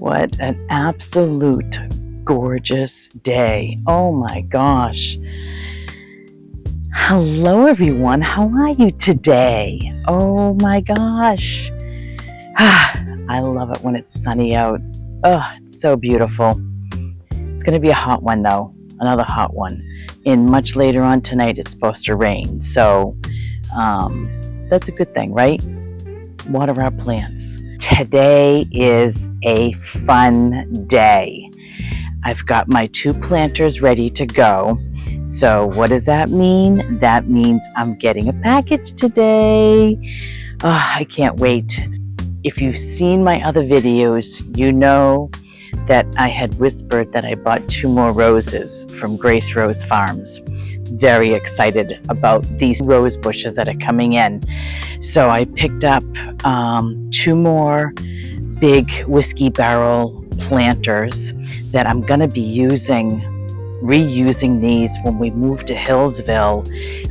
What an absolute gorgeous day. Oh my gosh. Hello everyone. How are you today? Oh my gosh. I love it when it's sunny out. Oh, it's so beautiful. It's going to be a hot one though. Another hot one. And much later on tonight it's supposed to rain. So that's a good thing, right? Water our plants. Today is a fun day. I've got my 2 planters ready to go. So what does that mean? That means I'm getting a package today. Oh, I can't wait. If you've seen my other videos, you know that I had whispered that I bought 2 more roses from Grace Rose Farms. Very excited about these rose bushes that are coming in. So I picked up 2 more big whiskey barrel planters that I'm going to be reusing these when we move to Hillsville.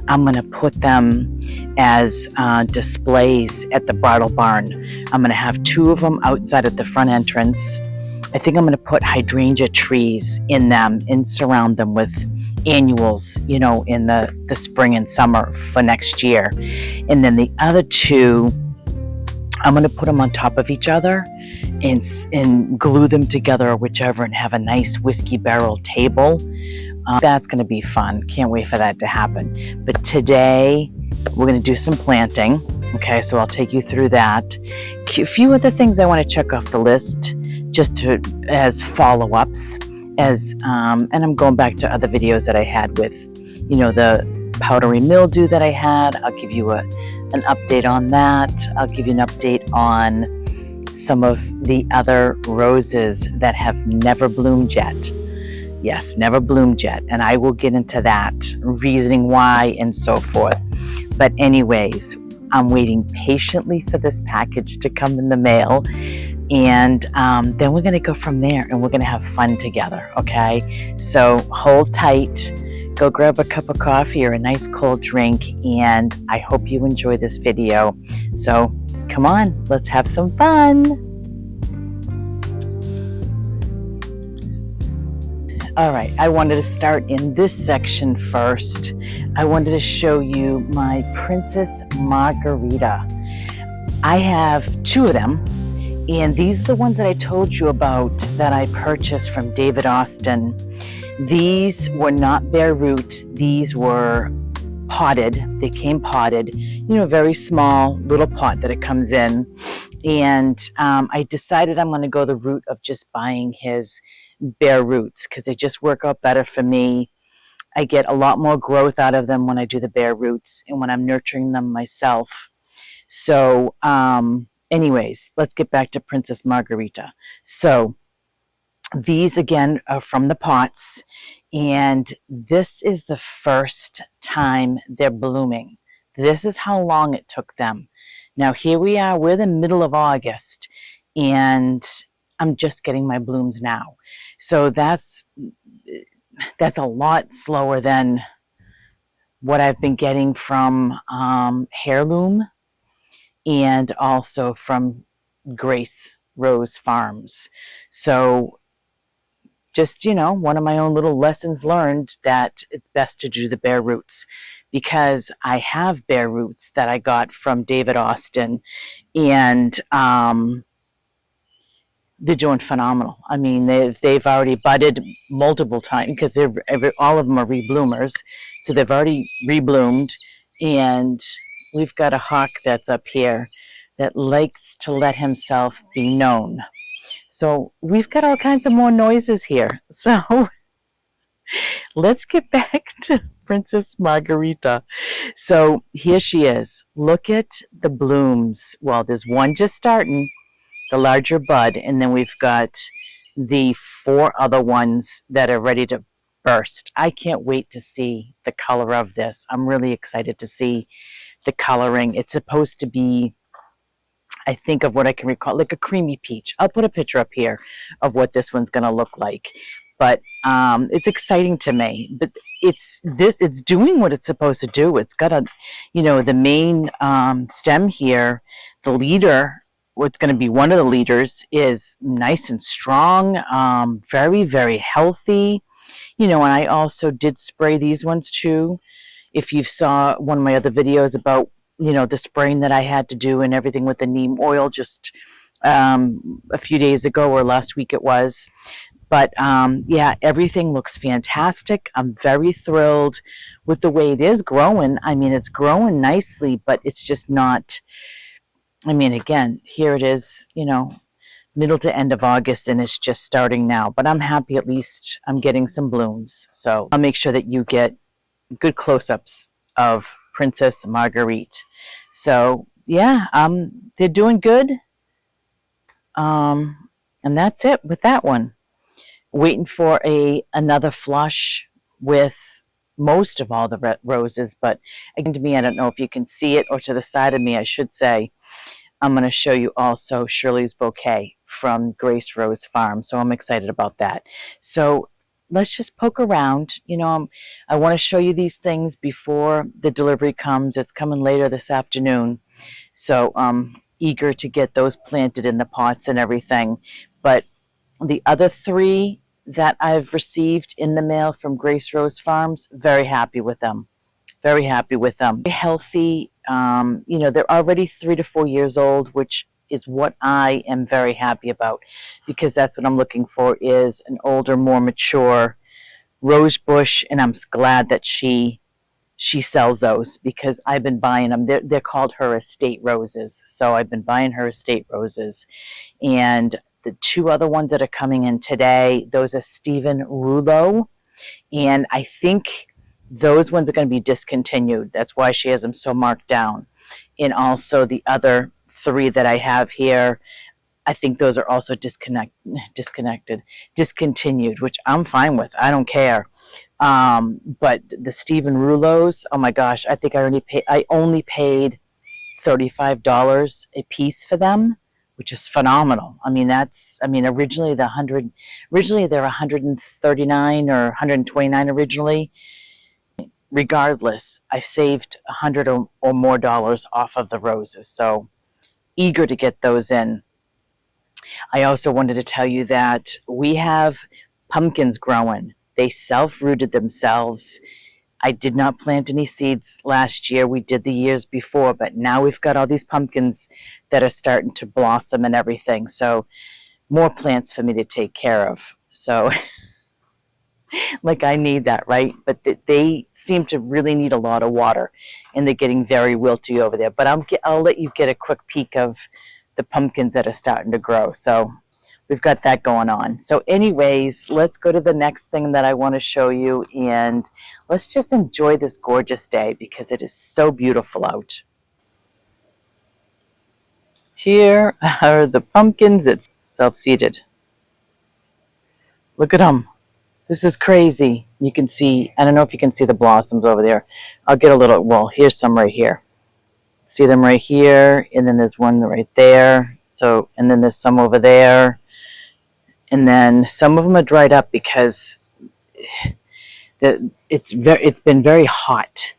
I'm going to put them as displays at the bridal barn. I'm going to have 2 of them outside at the front entrance. I think I'm going to put hydrangea trees in them and surround them with annuals, in the spring and summer for next year. And then the other 2, I'm going to put them on top of each other and glue them together or whichever, and have a nice whiskey barrel table. That's going to be fun. Can't wait for that to happen. But today we're going to do some planting. Okay, so I'll take you through that. A few other things I want to check off the list just as follow-ups. And I'm going back to other videos that I had with, the powdery mildew that I had. I'll give you an update on that. I'll give you an update on some of the other roses that have never bloomed yet. Yes, never bloomed yet. And I will get into that, reasoning why and so forth. But anyways, I'm waiting patiently for this package to come in the mail. And then we're going to go from there and we're going to have fun together, okay? So hold tight, go grab a cup of coffee or a nice cold drink, and I hope you enjoy this video. So come on, let's have some fun. All right, I wanted to start in this section first. I wanted to show you my Princess Margarita. I have 2 of them. And these are the ones that I told you about that I purchased from David Austin. These were not bare root. These were potted. They came potted, very small little pot that it comes in. And I decided I'm going to go the route of just buying his bare roots because they just work out better for me. I get a lot more growth out of them when I do the bare roots and when I'm nurturing them myself. So, anyways, let's get back to Princess Margarita. So these again are from the pots, and this is the first time they're blooming. This is how long it took them. Now here we are, we're the middle of August, and I'm just getting my blooms now. So that's a lot slower than what I've been getting from Heirloom and also from Grace Rose Farms. So just, one of my own little lessons learned that it's best to do the bare roots, because I have bare roots that I got from David Austin, and they're doing phenomenal. I mean, they've already budded multiple times because all of them are rebloomers. So they've already rebloomed, and we've got a hawk that's up here that likes to let himself be known. So we've got all kinds of more noises here. So let's get back to Princess Margarita. So here she is. Look at the blooms. Well, there's one just starting, the larger bud, and then we've got the 4 other ones that are ready to burst. I can't wait to see the color of this. I'm really excited to see the coloring. It's supposed to be, I think of what I can recall, like a creamy peach. I'll put a picture up here of what this one's going to look like. But it's exciting to me. But it's doing what it's supposed to do. It's got the main stem here, the leader what's going to be one of the leaders is nice and strong, very, very healthy. And I also did spray these ones too. If you saw one of my other videos about, the spraying that I had to do and everything with the neem oil just a few days ago, or last week it was. But yeah, everything looks fantastic. I'm very thrilled with the way it is growing. I mean, it's growing nicely, but it's just not, again, here it is, middle to end of August, and it's just starting now. But I'm happy at least I'm getting some blooms. So I'll make sure that you get good close-ups of Princess Marguerite. So yeah, they're doing good. And that's it with that one. Waiting for another flush with most of all the roses, but again, to me, I don't know if you can see it, or to the side of me, I should say, I'm going to show you also Shirley's bouquet from Grace Rose Farm. So I'm excited about that. So let's just poke around. I want to show you these things before the delivery comes. It's coming later this afternoon. So I'm eager to get those planted in the pots and everything. But the other three that I've received in the mail from Grace Rose Farms, very happy with them. Very happy with them. Very healthy. They're already 3 to 4 years old, which is what I am very happy about, because that's what I'm looking for, is an older, more mature rose bush. And I'm glad that she sells those, because I've been buying them. They're called her estate roses. So I've been buying her estate roses. And the two other ones that are coming in today, those are Stephen Rulo. And I think those ones are going to be discontinued. That's why she has them so marked down. And also the other three that I have here, I think those are also discontinued, which I'm fine with. I don't care. But the Stephen Rulos, oh my gosh, I think I only paid $35 a piece for them, which is phenomenal. Originally they're 139 or 129 originally. Regardless, I saved $100 or more off of the roses. So eager to get those in. I also wanted to tell you that we have pumpkins growing. They self-rooted themselves. I did not plant any seeds last year. We did the years before, but now we've got all these pumpkins that are starting to blossom and everything. So more plants for me to take care of. So like, I need that, right? But they seem to really need a lot of water, and they're getting very wilty over there. But I'll let you get a quick peek of the pumpkins that are starting to grow. So we've got that going on. So anyways, let's go to the next thing that I want to show you, and let's just enjoy this gorgeous day, because it is so beautiful out. Here are the pumpkins. It's self-seeded. Look at them. This is crazy. You can see, I don't know if you can see the blossoms over there. I'll get a little, well, here's some right here. See them right here, and then there's one right there. So, and then there's some over there. And then some of them are dried up because it's been very hot.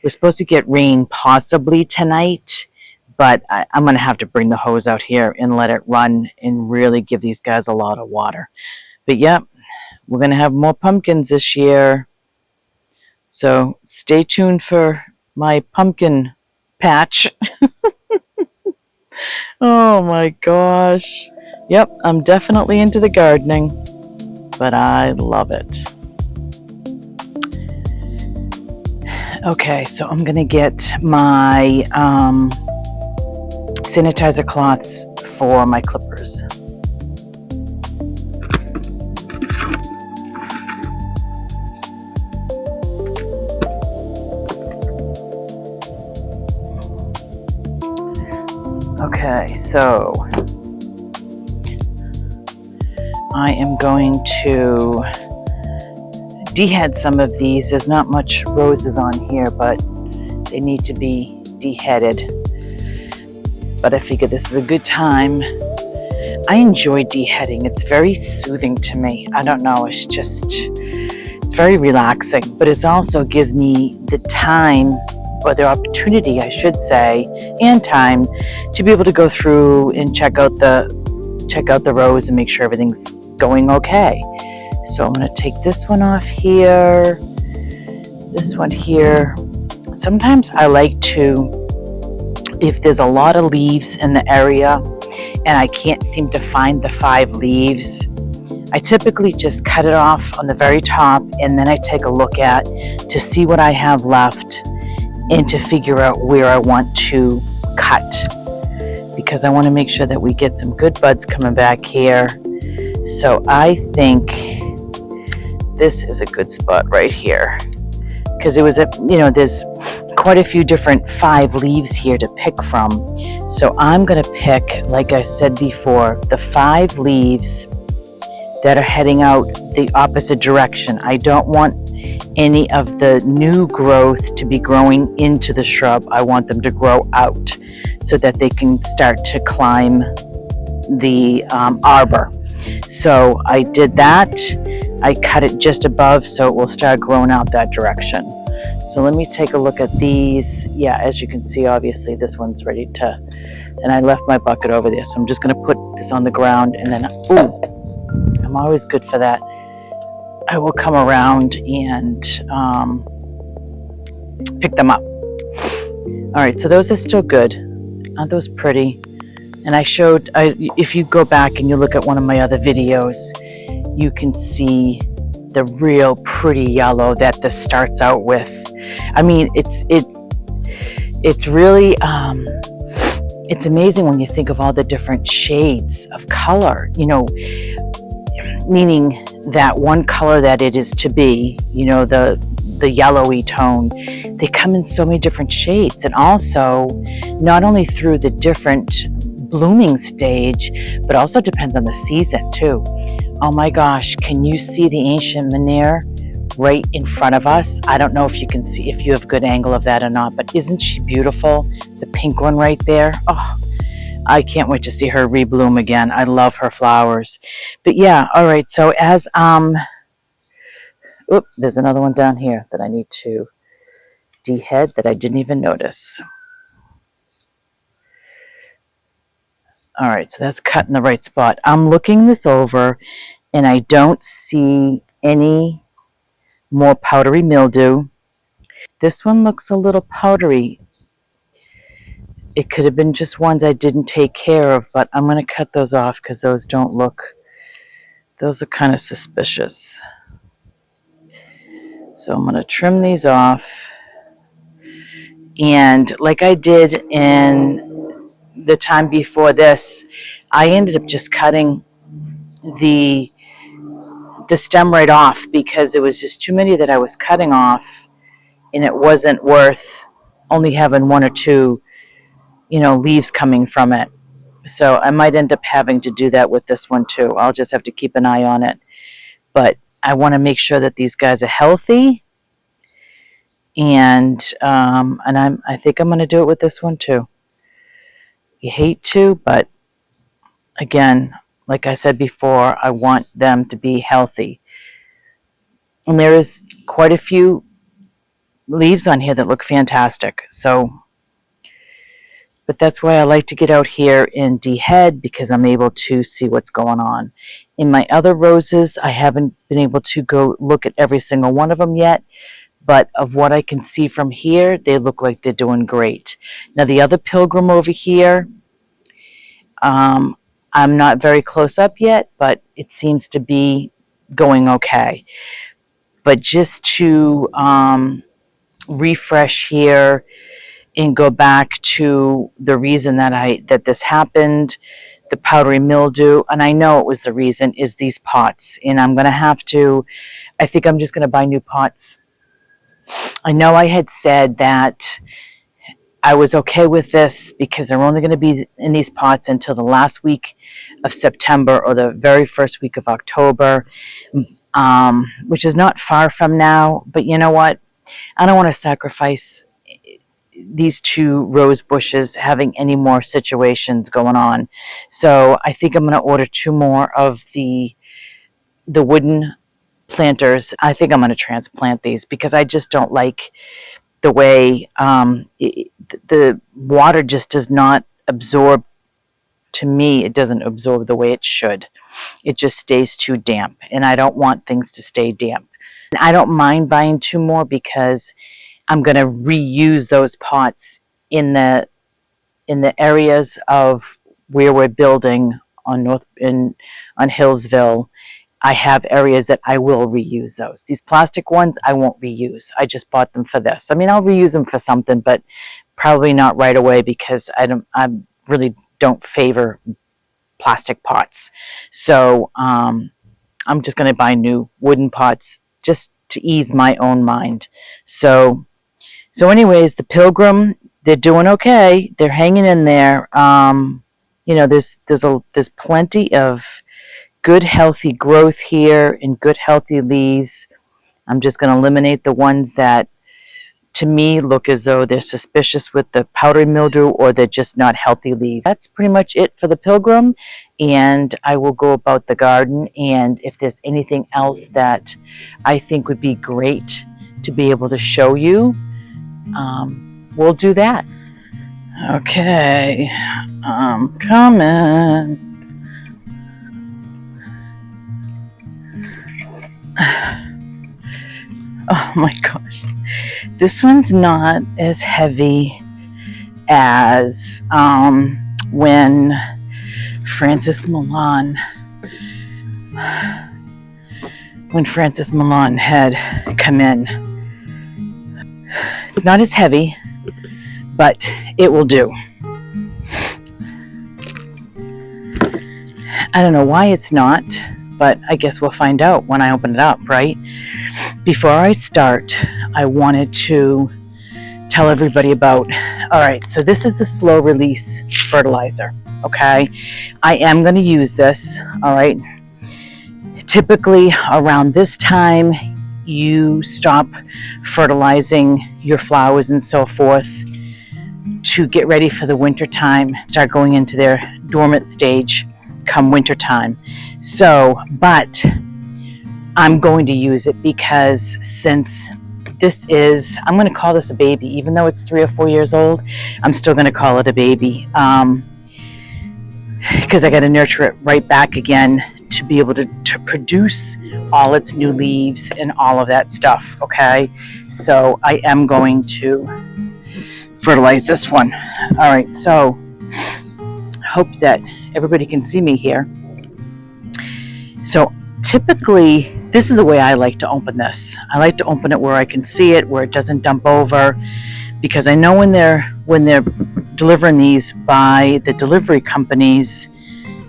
We're supposed to get rain possibly tonight, but I'm going to have to bring the hose out here and let it run and really give these guys a lot of water. But yep, we're going to have more pumpkins this year. So stay tuned for my pumpkin patch. Oh my gosh. Yep, I'm definitely into the gardening, but I love it. Okay, so I'm going to get my sanitizer cloths for my clippers. Okay, so I am going to dehead some of these. There's not much roses on here, but they need to be deheaded. But I figured this is a good time. I enjoy deheading. It's very soothing to me. I don't know, it's very relaxing, but it also gives me the time or the opportunity, I should say, and time to be able to go through and check out the rows and make sure everything's going okay. So I'm going to take this one off here, this one here. Sometimes I like to, if there's a lot of leaves in the area and I can't seem to find the 5 leaves, I typically just cut it off on the very top, and then I take a look at to see what I have left and to figure out where I want to cut, because I want to make sure that we get some good buds coming back here. So I think this is a good spot right here, because it was there's quite a few different 5 leaves here to pick from. So I'm going to pick, like I said before, the 5 leaves that are heading out the opposite direction. I don't want any of the new growth to be growing into the shrub. I want them to grow out so that they can start to climb the arbor. So I did that. I cut it just above so it will start growing out that direction. So let me take a look at these. Yeah, as you can see, obviously this one's ready to, and I left my bucket over there. So I'm just going to put this on the ground, and then, ooh, I'm always good for that. I will come around and pick them up. All right, so those are still good. Aren't those pretty? And if you go back and you look at one of my other videos, you can see the real pretty yellow that this starts out with. I mean, it's really, it's amazing when you think of all the different shades of color, meaning that one color that it is to be, the yellowy tone, they come in so many different shades. And also, not only through the different blooming stage, but also depends on the season too. Oh my gosh, can you see the ancient Menhir right in front of us? I don't know if you can see, if you have a good angle of that or not, but isn't she beautiful? The pink one right there. Oh, I can't wait to see her rebloom again. I love her flowers. But yeah, all right. So as there's another one down here that I need to dehead that I didn't even notice. All right, so that's cut in the right spot. I'm looking this over, and I don't see any more powdery mildew. This one looks a little powdery. It could have been just ones I didn't take care of, but I'm going to cut those off because those don't look, those are kind of suspicious. So I'm going to trim these off. And like I did in the time before this, I ended up just cutting the stem right off because it was just too many that I was cutting off, and it wasn't worth only having 1 or 2, leaves coming from it. So I might end up having to do that with this one too. I'll just have to keep an eye on it. But I want to make sure that these guys are healthy, and I think I'm going to do it with this one too. You hate to, but again, like I said before, I want them to be healthy. And there is quite a few leaves on here that look fantastic. So, but that's why I like to get out here and dehead, because I'm able to see what's going on. In my other roses, I haven't been able to go look at every single one of them yet, but of what I can see from here, they look like they're doing great. Now the other pilgrim over here, I'm not very close up yet, but it seems to be going okay. But just to refresh here and go back to the reason that this happened, the powdery mildew, and I know it was the reason, is these pots. And I'm going to have to, I think I'm just going to buy new pots. I know I had said that I was okay with this because they're only going to be in these pots until the last week of September or the very first week of October, which is not far from now. But you know what? I don't want to sacrifice these 2 rose bushes having any more situations going on. So I think I'm going to order 2 more of the wooden planters. I think I'm going to transplant these because I just don't like the way the water just does not absorb. To me, it doesn't absorb the way it should. It just stays too damp, and I don't want things to stay damp. And I don't mind buying two more because I'm going to reuse those pots in the areas of where we're building on Hillsville. I have areas that I will reuse those. These plastic ones I won't reuse. I just bought them for this. I mean, I'll reuse them for something, but probably not right away because I really don't favor plastic pots. So I'm just going to buy new wooden pots just to ease my own mind. So anyways, the Pilgrim, they're doing okay. They're hanging in there. There's plenty of good healthy growth here and good healthy leaves. I'm just going to eliminate the ones that to me look as though they're suspicious with the powdery mildew or they're just not healthy leaves. That's pretty much it for the Pilgrim, and I will go about the garden, and if there's anything else that I think would be great to be able to show you, we'll do that. Okay, I'm coming. Oh my gosh. This one's not as heavy as when Francis Milan had come in. It's not as heavy, but it will do. I don't know why it's not, but I guess we'll find out when I open it up, right? Before I start, I wanted to tell everybody about, all right, so this is the slow release fertilizer, okay? I am going to use this, all right? Typically around this time, you stop fertilizing your flowers and so forth to get ready for the winter time, start going into their dormant stage come winter time. So, but I'm going to use it because since this is, I'm going to call this a baby, even though it's 3 or 4 years old, I'm still going to call it a baby because I got to nurture it right back again to be able to produce all its new leaves and all of that stuff, okay? So I am going to fertilize this one. All right, so hope that everybody can see me here. So typically, this is the way I like to open this. I like to open it where I can see it, where it doesn't dump over, because I know when they're delivering these by the delivery companies,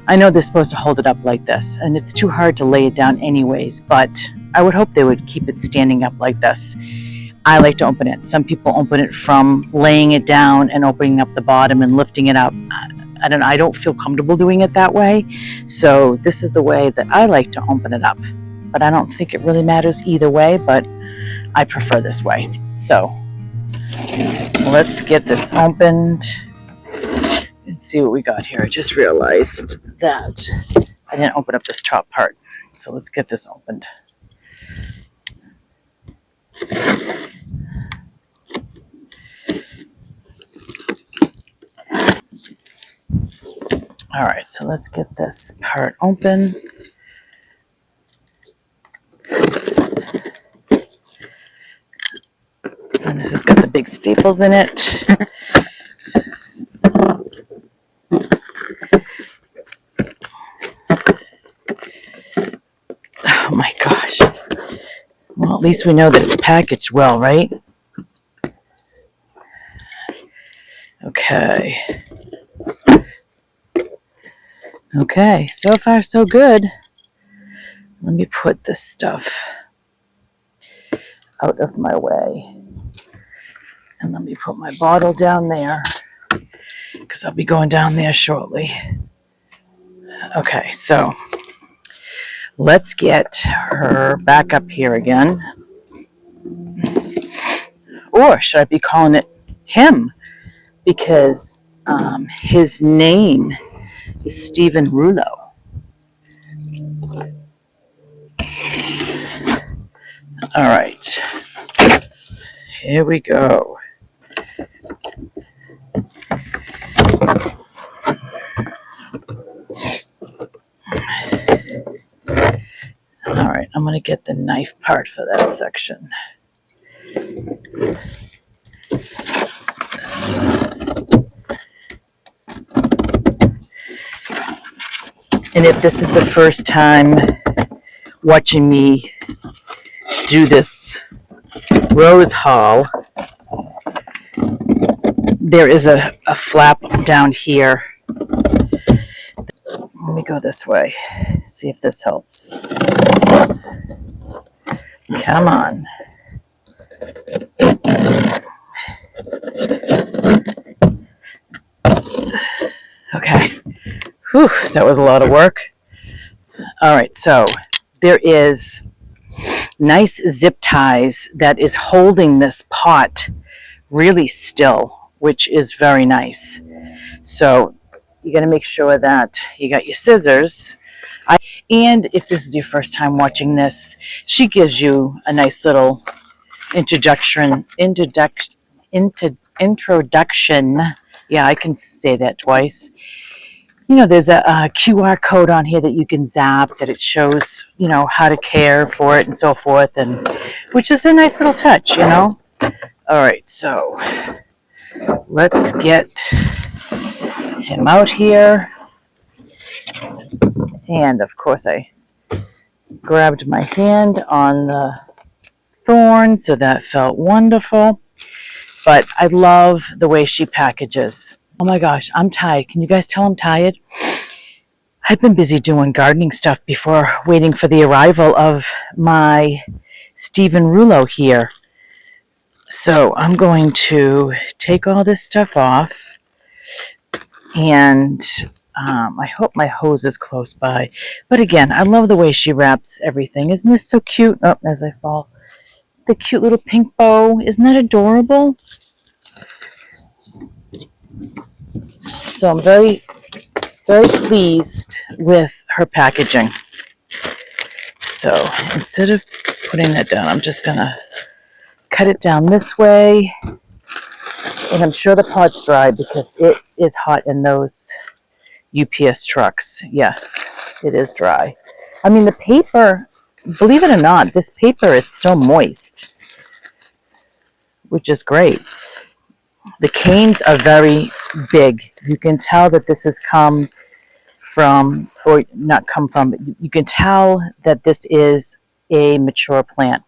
I know they're supposed to hold it up like this, and it's too hard to lay it down anyways, but I would hope they would keep it standing up like this. I like to open it. Some people open it from laying it down and opening up the bottom and lifting it up. I don't feel comfortable doing it that way, so this is the way that I like to open it up. But I don't think it really matters either way, but I prefer this way. So let's get this opened and see what we got here. I just realized that I didn't open up this top part, so let's get this opened. All right, so let's get this part open. And this has got the big staples in it. Oh my gosh. Well, at least we know that it's packaged well, right? Okay. Okay, so far so good. Let me put this stuff out of my way. And let me put my bottle down there, because I'll be going down there shortly. Okay, so let's get her back up here again. Or should I be calling it him? Because his name is Stephen Rulo. All right. here we go. All right, I'm going to get the knife part for that section. And if this is the first time watching me do this rose haul, there is a flap down here. Let me go this way, see if this helps. Come on. Okay. Whew, that was a lot of work. All right, so there is nice zip ties that is holding this pot really still, which is very nice. So you got to make sure that you got your scissors. And if this is your first time watching this, she gives you a nice little introduction. Yeah, I can say that twice. You know, there's a QR code on here that you can zap that it shows, you know, how to care for it and so forth, and which is a nice little touch, you know. All right, so let's get him out here. And of course, I grabbed my hand on the thorn, so that felt wonderful. But I love the way she packages. Oh my gosh, I'm tired. Can you guys tell I'm tired? I've been busy doing gardening stuff before waiting for the arrival of my Stephen Rulo here. So I'm going to take all this stuff off, and I hope my hose is close by. But again, I love the way she wraps everything. Isn't this so cute? Oh, as I fall. The cute little pink bow. Isn't that adorable? So I'm very, very pleased with her packaging. So instead of putting that down, I'm just going to cut it down this way. And I'm sure the pot's dry because it is hot in those UPS trucks. Yes, it is dry. I mean, the paper, believe it or not, this paper is still moist, which is great. The canes are very big. You can tell that this has come from, or not come from, but you can tell that this is a mature plant,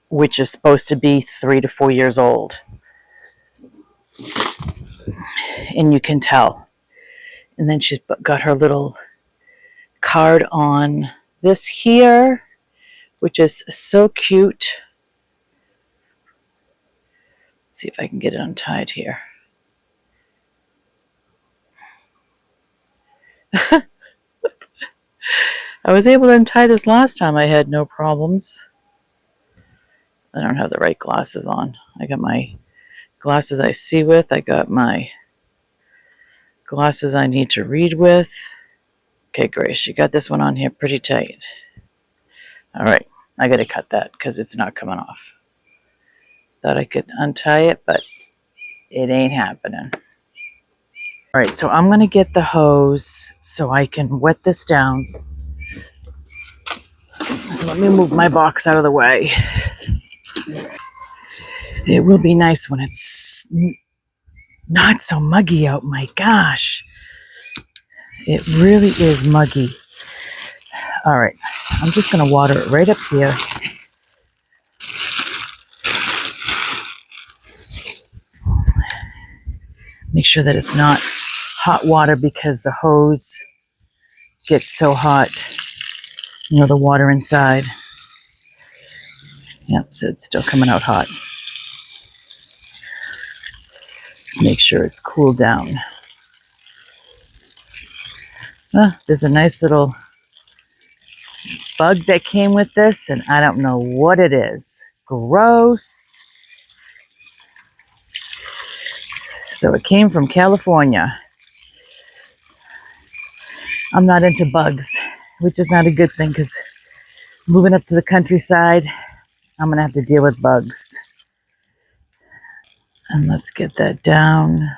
which is supposed to be 3 to 4 years old. And you can tell. And then she's got her little card on this here, which is so cute. Let's see if I can get it untied here. I was able to untie this last time. I had no problems. I don't have the right glasses on. I got my glasses I see with. I got my glasses I need to read with. Okay, Grace, you got this one on here pretty tight. All right, I got to cut that because it's not coming off. Thought I could untie it, but it ain't happening. All right, so I'm going to get the hose so I can wet this down. So let me move my box out of the way. It will be nice when it's not so muggy out. My gosh, it really is muggy. All right, I'm just going to water it right up here. Make sure that it's not hot water because the hose gets so hot. You know, the water inside. Yep, so it's still coming out hot. Let's make sure it's cooled down. There's a nice little bug that came with this, and I don't know what it is. Gross. So it came from California. I'm not into bugs, which is not a good thing because moving up to the countryside, I'm going to have to deal with bugs. And let's get that down.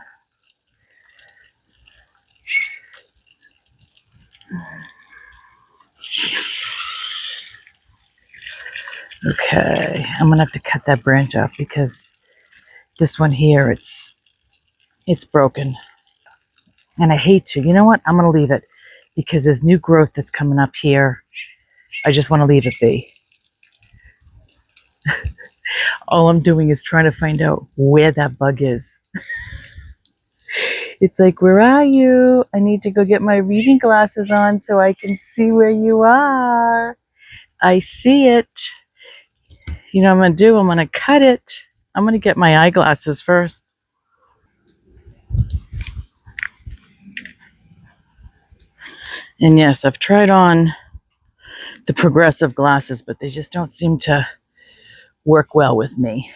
Okay, I'm gonna have to cut that branch off because this one here, it's broken. And I hate to. You know what? I'm gonna leave it because there's new growth that's coming up here. I just want to leave it be. All I'm doing is trying to find out where that bug is. It's like, where are you? I need to go get my reading glasses on so I can see where you are. I see it. You know what I'm going to do? I'm going to cut it. I'm going to get my eyeglasses first. And yes, I've tried on the progressive glasses, but they just don't seem to work well with me.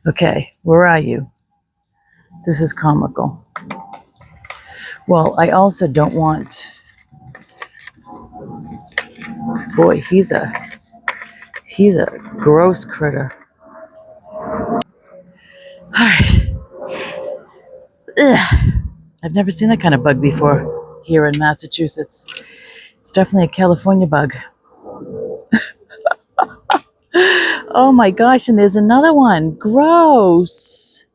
Okay, where are you? This is comical. Well, I also don't want... Boy, he's a gross critter. All right. Ugh. I've never seen that kind of bug before here in Massachusetts. It's definitely a California bug. Oh my gosh, and there's another one. Gross.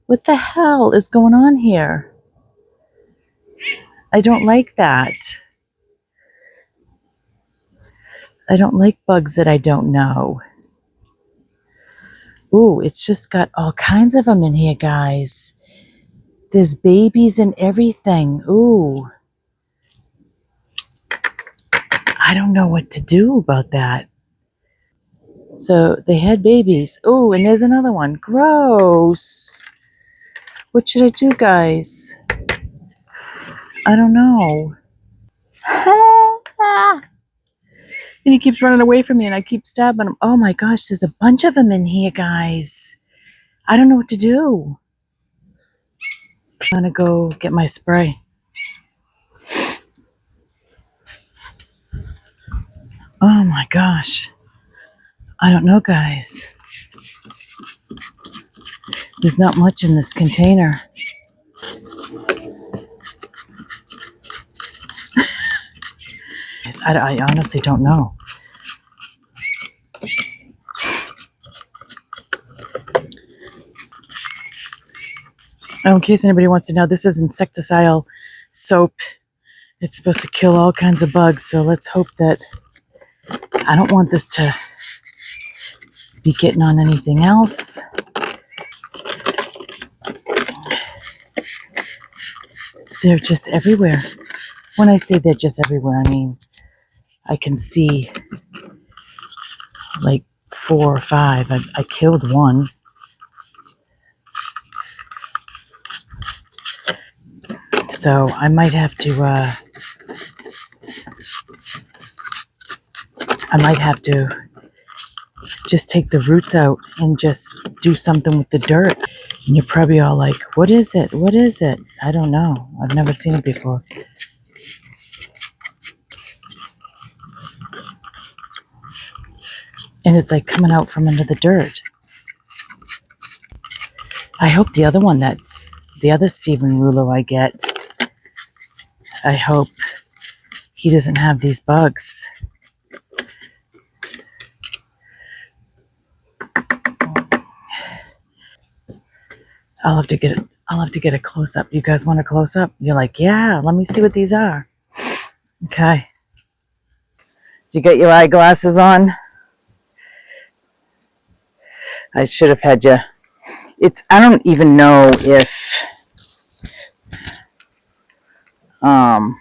What the hell is going on here? I don't like that. I don't like bugs that I don't know. Ooh, it's just got all kinds of them in here, guys. There's babies and everything. Ooh. I don't know what to do about that. So they had babies. Ooh, and there's another one. Gross. What should I do, guys? I don't know. And he keeps running away from me and I keep stabbing him. Oh my gosh, there's a bunch of them in here, guys. I don't know what to do. I'm gonna go get my spray. Oh my gosh. I don't know, guys. There's not much in this container. I honestly don't know. Oh, in case anybody wants to know, this is insecticidal soap. It's supposed to kill all kinds of bugs, so let's hope that... I don't want this to be getting on anything else. They're just everywhere. When I say they're just everywhere, I mean I can see like 4 or 5. I killed one. So I might have to just take the roots out and just do something with the dirt. And you're probably all like, what is it? What is it? I don't know. I've never seen it before. And it's like coming out from under the dirt. I hope the other one, that's the other Stephen Rulo I get, I hope he doesn't have these bugs. I'll have to get a close up. You guys want a close up? You're like, yeah, let me see what these are. Okay. Did you get your eyeglasses on? I should have had you. I don't even know if oh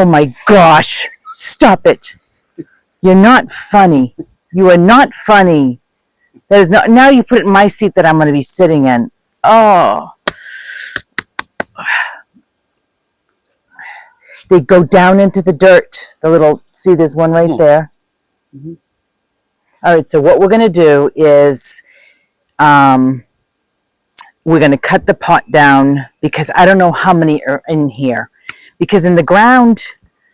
my gosh, stop it. You're not funny. You are not funny. That is not. Now you put it in my seat that I'm going to be sitting in. Oh. They go down into the dirt. The little, see, there's one right there. Mm-hmm. All right, so what we're going to do is we're going to cut the pot down because I don't know how many are in here. Because in the ground,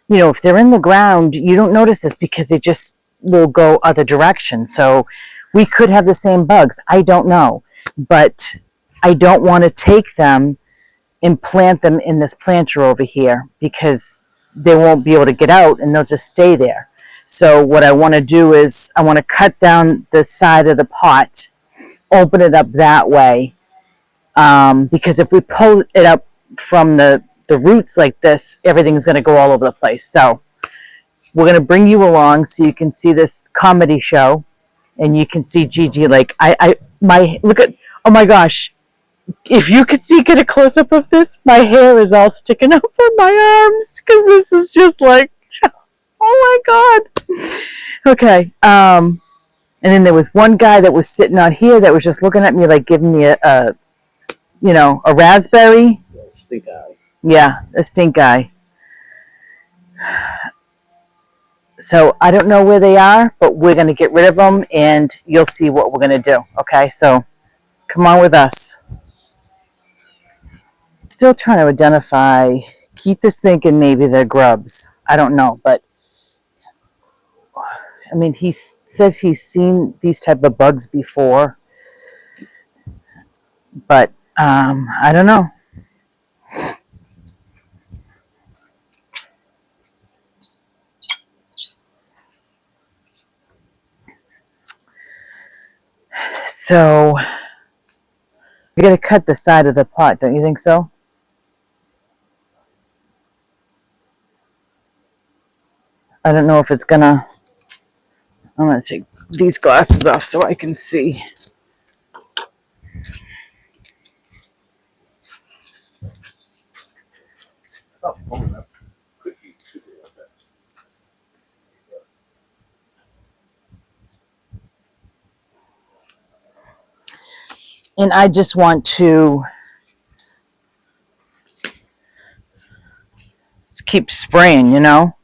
you know, if they're in the ground, you don't notice this because they just will go other direction. So We could have the same bugs. I don't know. But I don't want to take them and plant them in this planter over here because they won't be able to get out and they'll just stay there. So what I want to do is I want to cut down the side of the pot, open it up that way, because if we pull it up from the roots like this, everything's going to go all over the place. So we're going to bring you along so you can see this comedy show and you can see Gigi like look at, oh my gosh, if you could see, get a close-up of this, my hair is all sticking up on my arms because this is just like, oh my God. Okay. And then there was one guy that was sitting out here that was just looking at me like giving me a raspberry. Yeah, stink eye. Yeah, a stink eye. So I don't know where they are, but we're going to get rid of them and you'll see what we're going to do. Okay, so come on with us. Still trying to identify. Keith is thinking maybe they're grubs. I don't know, but I mean, he says he's seen these type of bugs before, but I don't know. So we got to cut the side of the pot, don't you think so? I don't know if it's gonna. I'm gonna take these glasses off so I can see. And I just want to keep spraying, you know?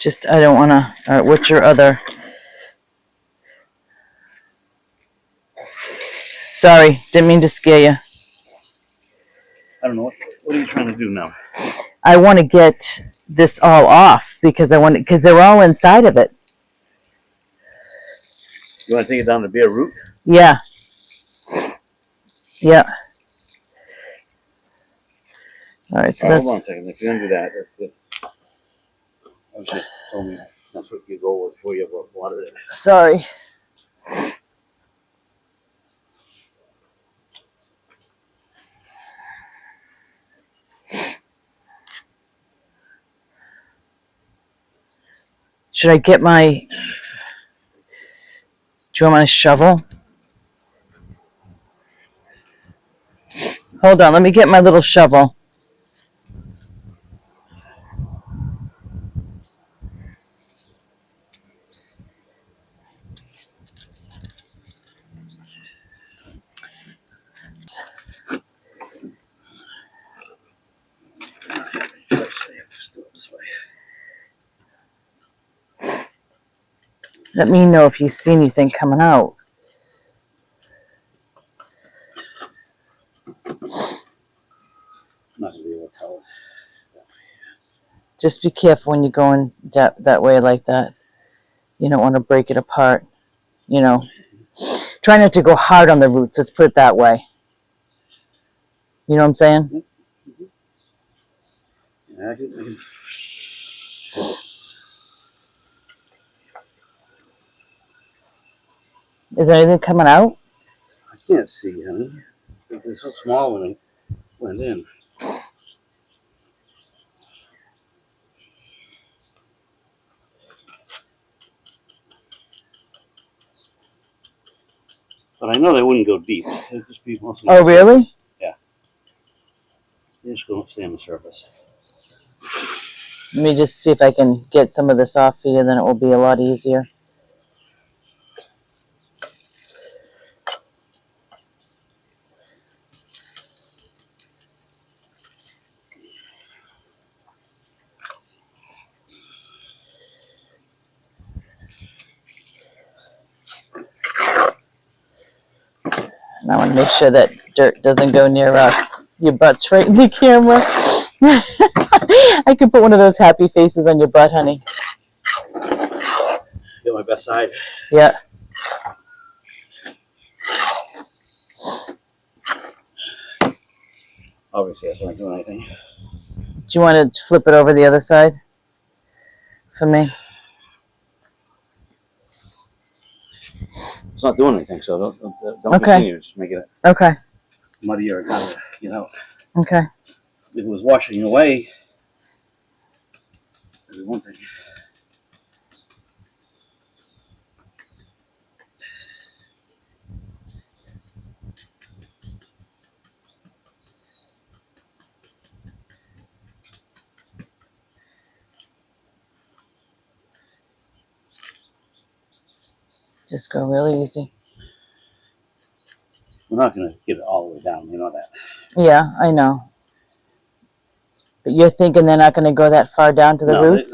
Just, I don't want to. All right, what's your other? Sorry, didn't mean to scare you. I don't know. What are you trying to do now? I want to get this all off because they're all inside of it. You want to take it down to bare root? Yeah. Yeah. All right, so hold on a second. If you're going to do that, that's good. I was just told me that's what your goal was before you watered it. Sorry. Should I get my... Do you want my shovel? Hold on, let me get my little shovel. Let me know if you see anything coming out. I'm not going to be able to tell. Just be careful when you're going that way like that. You don't want to break it apart. You know, try not to go hard on the roots. Let's put it that way. You know what I'm saying? Mm-hmm. Yeah, I can. Is there anything coming out? I can't see, honey. It's so small when it went in. But I know they wouldn't go deep. They'd just be mostly. Oh, really? Surface. Yeah. They just go stay on the surface. Let me just see if I can get some of this off here, then it will be a lot easier. And I want to make sure that dirt doesn't go near us. Your butt's right in the camera. I could put one of those happy faces on your butt, honey. my best side. Yeah. Obviously, that's not doing anything. Do you want to flip it over the other side for me? It's not doing anything, so don't Okay. continue. Just make it Okay. muddier and kind of, you know. Okay. If it was washing away, there's one thing. Just go really easy. We're not going to get it all the way down. You know that. Yeah, I know. But you're thinking they're not going to go that far down to the roots?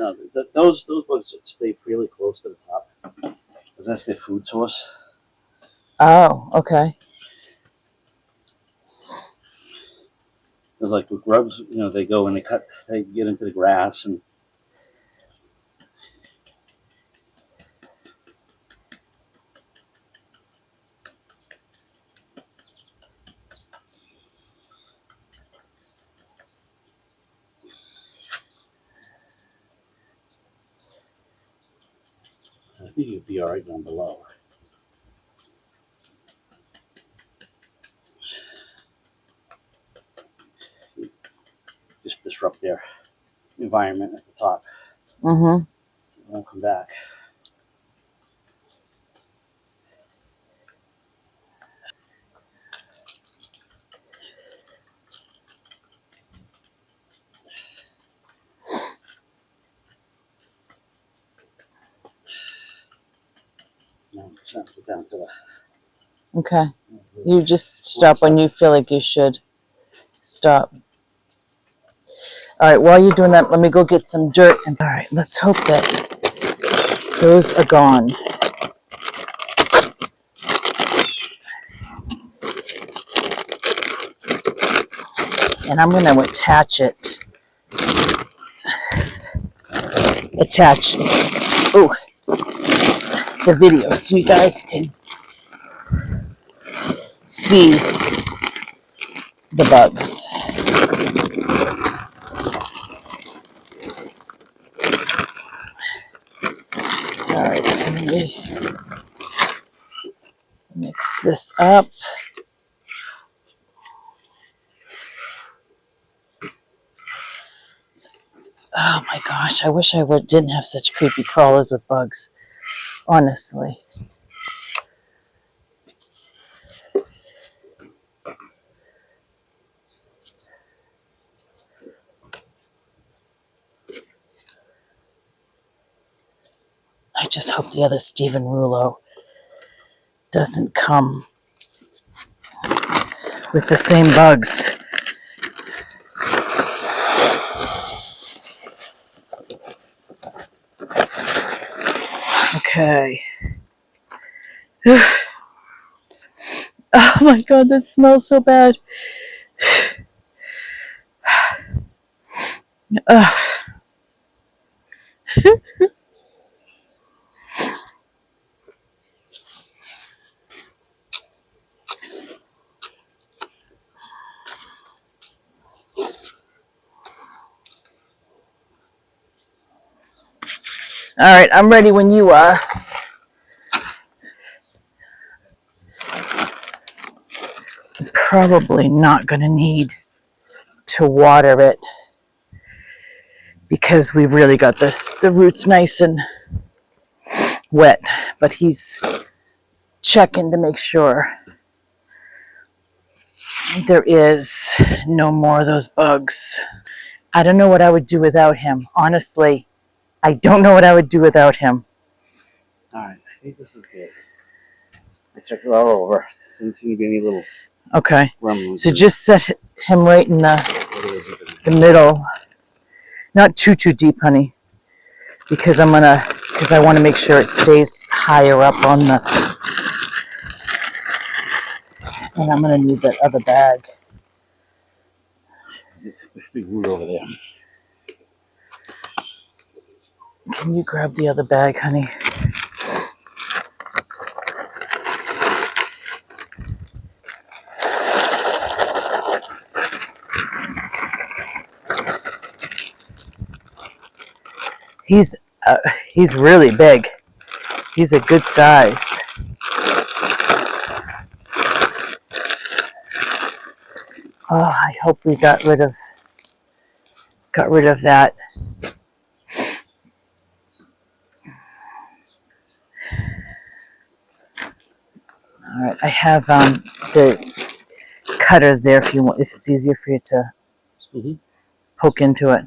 Those bugs stay really close to the top because that's their food source. Oh, okay. It's like with grubs, you know, they go and they get into the grass and. I think you'd be all right down below. Just disrupt their environment at the top. Mm-hmm. They won't come back. No, it's not get down to the. Okay. You just stop when you feel like you should stop. All right, while you're doing that, let me go get some dirt. All right, let's hope that those are gone. And I'm going to attach it. Attach the video so you guys can see the bugs. All right, so let me mix this up. Oh my gosh, I wish I didn't have such creepy crawlers with bugs, honestly. I just hope the other Stephen Rulo doesn't come with the same bugs. Okay. Oh my god, that smells so bad. All right, I'm ready when you are. I'm probably not going to need to water it because we've really got the roots nice and wet, but he's checking to make sure there is no more of those bugs. I don't know what I would do without him. Honestly, I don't know what I would do without him. All right, I think this is good. I checked it all over. Didn't seem to be any little. Okay. Gremlins. So just set him right in the middle. Not too deep, honey, because I want to make sure it stays higher up on the. And I'm gonna need that other bag. Big root over there. Can you grab the other bag, honey? He's really big. He's a good size. Oh, I hope we got rid of that. All right, I have the cutters there if it's easier for you to poke into it.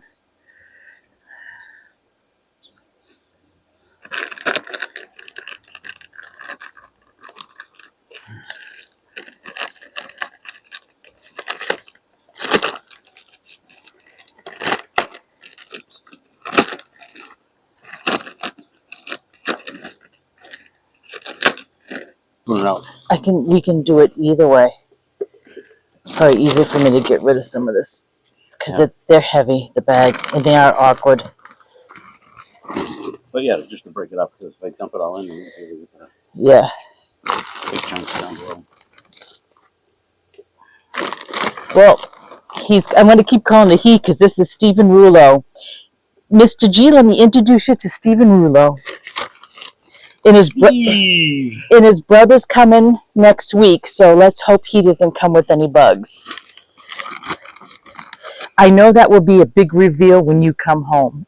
No. We can do it either way. It's probably easier for me to get rid of some of this because they're heavy, the bags, and they are awkward. But yeah, just to break it up, because if I dump it all in, then yeah, big chunks down below. Well, I'm going to keep calling it he because this is Stephen Rulo. Mr. G, let me introduce you to Stephen Rulo. And his brother's coming next week, so let's hope he doesn't come with any bugs. I know that will be a big reveal when you come home.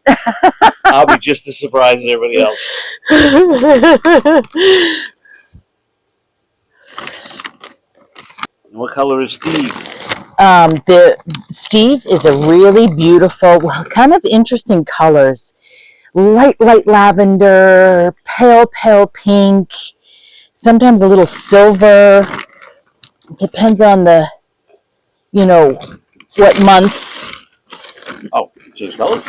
I'll be just as surprised as everybody else. What color is Steve? Steve is a really beautiful, kind of interesting colors. Light lavender, pale pink, sometimes a little silver. Depends on the, what month. Oh, change colors?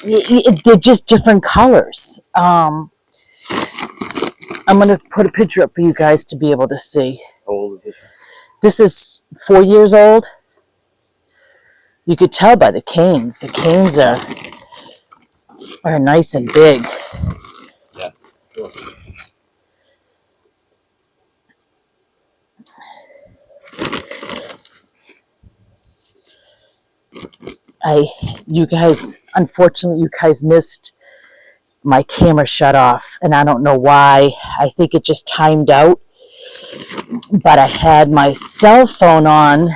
They're just different colors. I'm going to put a picture up for you guys to be able to see. How old is this? This is 4 years old. You could tell by the canes. The canes are nice and big. Yeah, sure. Unfortunately, you guys missed my camera shut off, and I don't know why. I think it just timed out. But I had my cell phone on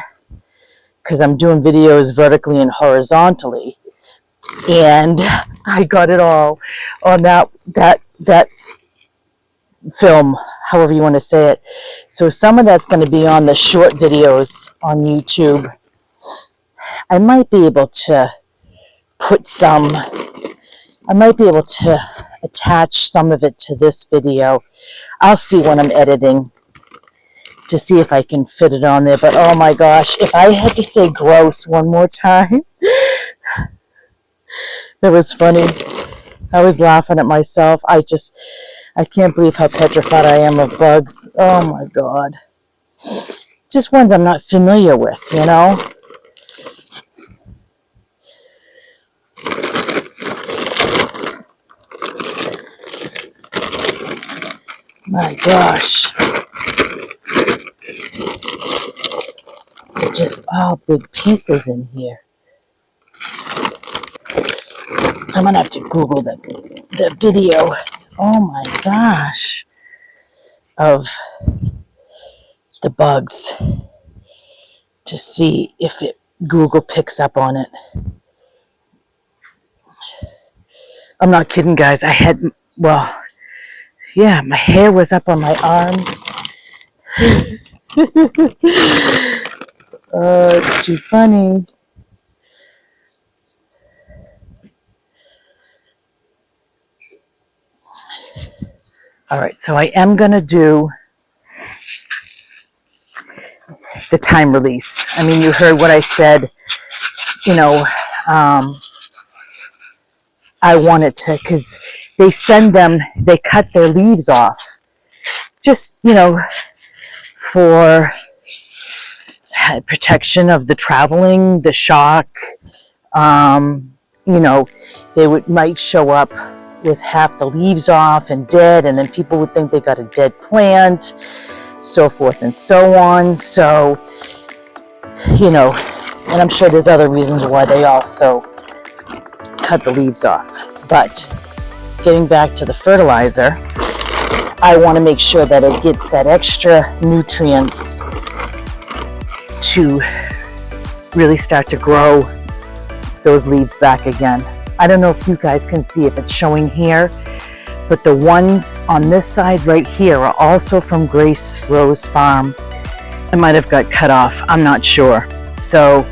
because I'm doing videos vertically and horizontally, and I got it all on that film, however you want to say it. So some of that's going to be on the short videos on YouTube. I might be able to attach some of it to this video. I'll see when I'm editing to see if I can fit it on there. But oh my gosh, if I had to say gross one more time, that was funny. I was laughing at myself. I can't believe how petrified I am of bugs. Oh my God. Just ones I'm not familiar with, My gosh. They're just all big pieces in here. I'm going to have to Google the video. Oh my gosh. Of the bugs to see if Google picks up on it. I'm not kidding, guys. My hair was up on my arms. Oh, it's too funny. All right, so I am going to do the time release. I mean, you heard what I said. I wanted to, because they cut their leaves off. Just, for protection of the traveling, the shock. They might show up with half the leaves off and dead, and then people would think they got a dead plant, so forth and so on. So, and I'm sure there's other reasons why they also cut the leaves off. But getting back to the fertilizer, I want to make sure that it gets that extra nutrients to really start to grow those leaves back again. I don't know if you guys can see if it's showing here, but the ones on this side right here are also from Grace Rose Farm. I might have got cut off, I'm not sure. So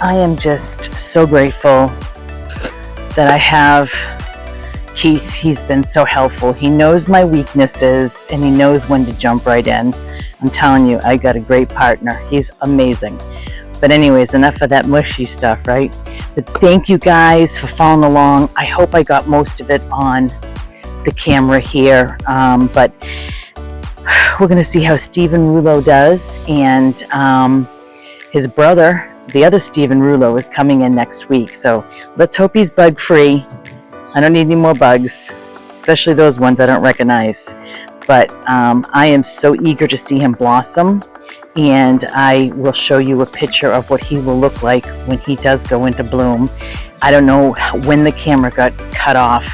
I am just so grateful that I have Keith. He's been so helpful. He knows my weaknesses and he knows when to jump right in. I'm telling you, I got a great partner. He's amazing. But anyways, enough of that mushy stuff, right? But thank you guys for following along. I hope I got most of it on the camera here. But we're going to see how Stephen Rulo does. And his brother, the other Stephen Rulo, is coming in next week. So let's hope he's bug-free. I don't need any more bugs, especially those ones I don't recognize. But I am so eager to see him blossom. And I will show you a picture of what he will look like when he does go into bloom. I don't know when the camera got cut off,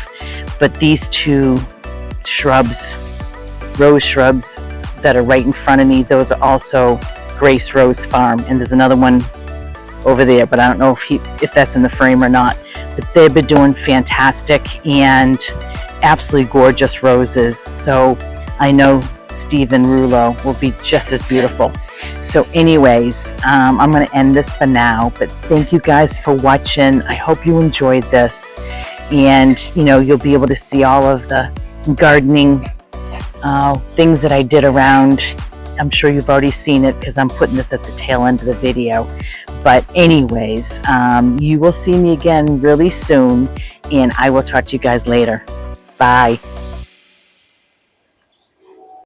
but these two shrubs, rose shrubs that are right in front of me, those are also Grace Rose Farm. And there's another one over there, but I don't know if that's in the frame or not. But they've been doing fantastic and absolutely gorgeous roses. So I know Stephen Rulo will be just as beautiful. So anyways, I'm going to end this for now, but thank you guys for watching. I hope you enjoyed this, and you'll be able to see all of the gardening things that I did around. I'm sure you've already seen it because I'm putting this at the tail end of the video. But anyways, you will see me again really soon, and I will talk to you guys later. Bye.